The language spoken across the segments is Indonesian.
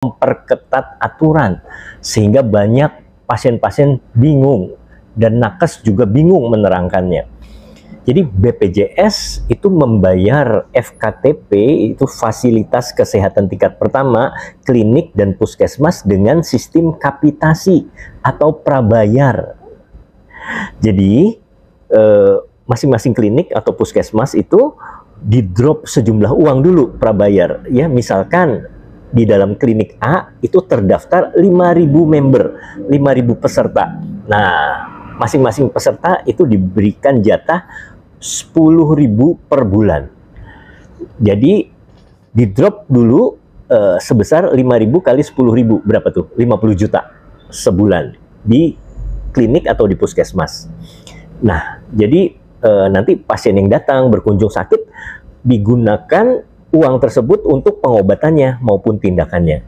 memperketat aturan sehingga banyak pasien-pasien bingung dan nakes juga bingung menerangkannya. Jadi BPJS itu membayar FKTP, itu fasilitas kesehatan tingkat pertama, klinik dan puskesmas dengan sistem kapitasi atau prabayar. Jadi masing-masing klinik atau puskesmas itu di drop sejumlah uang dulu prabayar, ya. Misalkan di dalam klinik A itu terdaftar 5.000 member, 5.000 peserta. Nah, masing-masing peserta itu diberikan jatah 10.000 per bulan. Jadi di drop dulu sebesar 5.000 kali 10.000, berapa tuh? 50 juta sebulan di klinik atau di puskesmas. Nah, jadi nanti pasien yang datang berkunjung sakit digunakan uang tersebut untuk pengobatannya maupun tindakannya.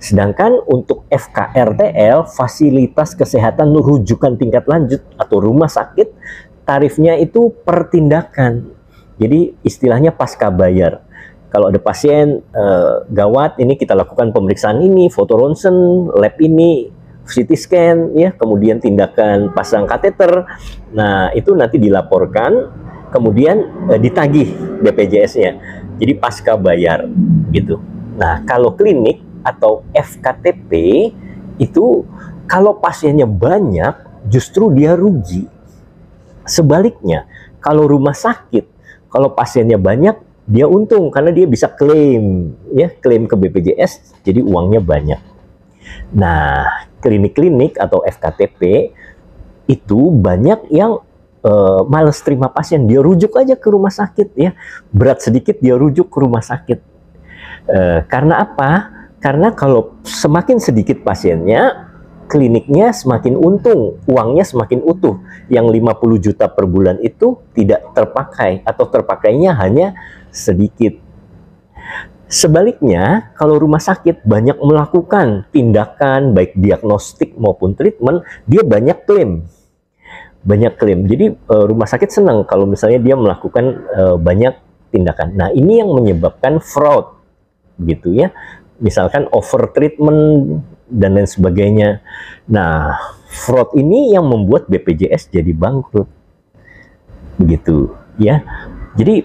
Sedangkan untuk FKRTL, fasilitas kesehatan rujukan tingkat lanjut atau rumah sakit, tarifnya itu per tindakan. Jadi istilahnya pasca bayar. Kalau ada pasien gawat, ini kita lakukan pemeriksaan ini, foto ronsen, lab ini, CT scan, ya, kemudian tindakan pasang kateter. Nah, itu nanti dilaporkan, kemudian ditagih BPJS-nya. Jadi pasca bayar gitu. Nah, kalau klinik atau FKTP itu kalau pasiennya banyak justru dia rugi. Sebaliknya, kalau rumah sakit, kalau pasiennya banyak dia untung karena dia bisa klaim, ya, klaim ke BPJS, jadi uangnya banyak. Nah, klinik-klinik atau FKTP itu banyak yang males terima pasien, dia rujuk aja ke rumah sakit, ya. Berat sedikit dia rujuk ke rumah sakit. Karena apa? Karena kalau semakin sedikit pasiennya, kliniknya semakin untung, uangnya semakin utuh. Yang 50 juta per bulan itu tidak terpakai atau terpakainya hanya sedikit. Sebaliknya, kalau rumah sakit banyak melakukan tindakan baik diagnostik maupun treatment, dia banyak klaim. Jadi rumah sakit senang kalau misalnya dia melakukan banyak tindakan. Nah, ini yang menyebabkan fraud, gitu ya. Misalkan over treatment dan lain sebagainya. Nah, fraud ini yang membuat BPJS jadi bangkrut, begitu ya. Jadi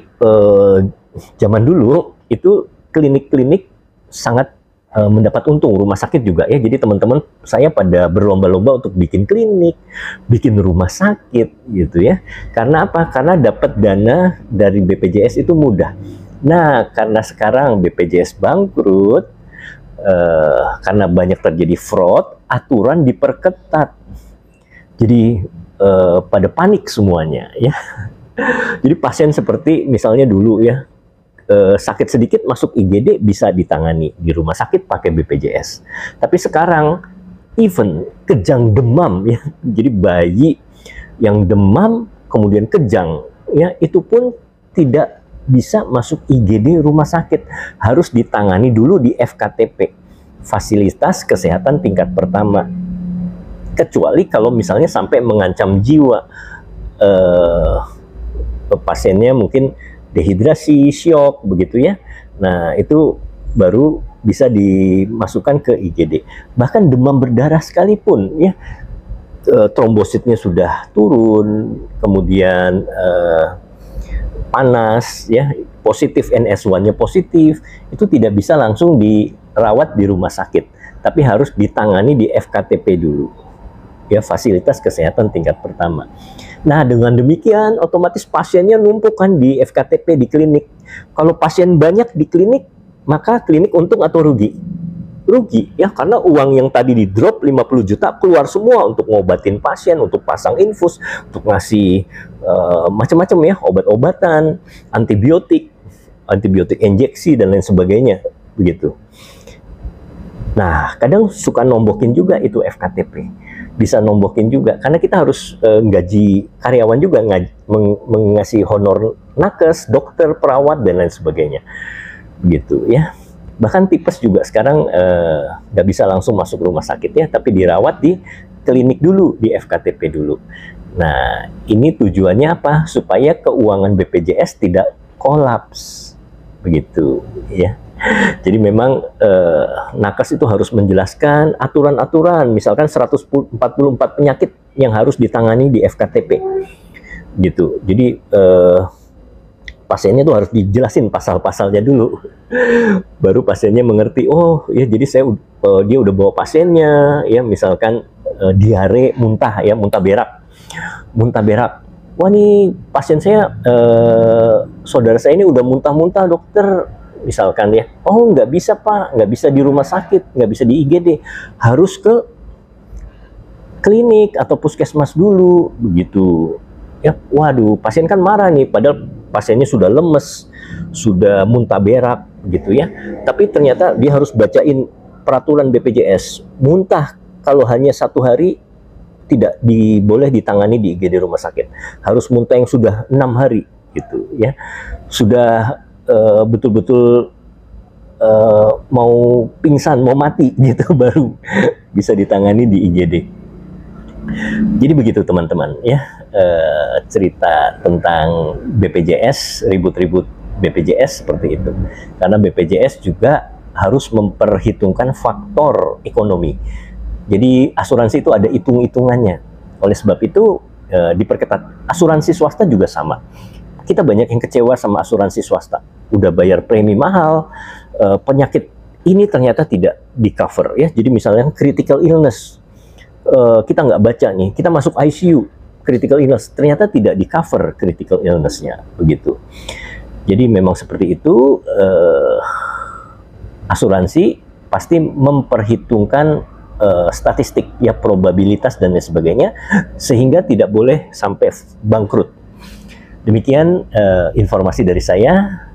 zaman dulu itu klinik-klinik sangat mendapat untung, rumah sakit juga, ya. Jadi teman-teman saya pada berlomba-lomba untuk bikin klinik, bikin rumah sakit, gitu ya. Karena apa? Karena dapat dana dari BPJS itu mudah. Nah, karena sekarang BPJS bangkrut, karena banyak terjadi fraud, aturan diperketat. Jadi pada panik semuanya, ya. Jadi pasien seperti misalnya dulu, ya, sakit sedikit masuk IGD bisa ditangani di rumah sakit pakai BPJS. Tapi sekarang even kejang demam, ya, jadi bayi yang demam kemudian kejang, ya, itu pun tidak bisa masuk IGD rumah sakit, harus ditangani dulu di FKTP, fasilitas kesehatan tingkat pertama. Kecuali kalau misalnya sampai mengancam jiwa, pasiennya mungkin dehidrasi, syok, begitu ya. Nah, itu baru bisa dimasukkan ke IGD. Bahkan demam berdarah sekalipun, ya, trombositnya sudah turun, kemudian panas, ya, positif NS1-nya positif, itu tidak bisa langsung dirawat di rumah sakit, tapi harus ditangani di FKTP dulu, ya, fasilitas kesehatan tingkat pertama. Nah, dengan demikian otomatis pasiennya numpuk kan di FKTP di klinik. Kalau pasien banyak di klinik, maka klinik untung atau rugi? Rugi, ya, karena uang yang tadi di drop 50 juta keluar semua untuk ngobatin pasien, untuk pasang infus, untuk ngasih macam-macam, ya, obat-obatan, antibiotik injeksi dan lain sebagainya, begitu. Nah, kadang suka nombokin juga itu FKTP. Bisa nombokin juga, karena kita harus gaji karyawan juga, mengasih honor nakes, dokter, perawat, dan lain sebagainya. Begitu, ya. Bahkan tipes juga sekarang nggak bisa langsung masuk rumah sakit, ya, tapi dirawat di klinik dulu, di FKTP dulu. Nah, ini tujuannya apa? Supaya keuangan BPJS tidak kolaps. Begitu, ya. Jadi memang nakes itu harus menjelaskan aturan-aturan, misalkan 144 penyakit yang harus ditangani di FKTP, gitu. Jadi pasiennya tuh harus dijelasin pasal-pasalnya dulu, baru pasiennya mengerti. Oh ya, jadi dia udah bawa pasiennya, ya misalkan diare, muntah, ya muntah berak. Wah nih pasien saya, saudara saya ini udah muntah-muntah dokter, misalkan ya. Oh nggak bisa pak, nggak bisa di rumah sakit, nggak bisa di IGD, harus ke klinik atau puskesmas dulu, begitu. Ya, waduh, pasien kan marah nih, padahal pasiennya sudah lemes, sudah muntah berak, gitu ya. Tapi ternyata dia harus bacain peraturan BPJS, muntah kalau hanya 1 hari tidak boleh ditangani di IGD rumah sakit, harus muntah yang sudah 6 hari, gitu ya. Sudah betul-betul mau pingsan, mau mati, gitu, baru bisa ditangani di IGD. Jadi begitu teman-teman ya, cerita tentang BPJS, ribut-ribut BPJS seperti itu. Karena BPJS juga harus memperhitungkan faktor ekonomi. Jadi asuransi itu ada hitung-hitungannya. Oleh sebab itu diperketat. Asuransi swasta juga sama. Kita banyak yang kecewa sama asuransi swasta. Udah bayar premi mahal, penyakit ini ternyata tidak di-cover ya. Jadi misalnya critical illness, kita nggak baca nih, kita masuk ICU, critical illness, ternyata tidak di-cover critical illness-nya, begitu. Jadi memang seperti itu, asuransi pasti memperhitungkan statistik, ya probabilitas dan lain sebagainya, sehingga tidak boleh sampai bangkrut. Demikian informasi dari saya.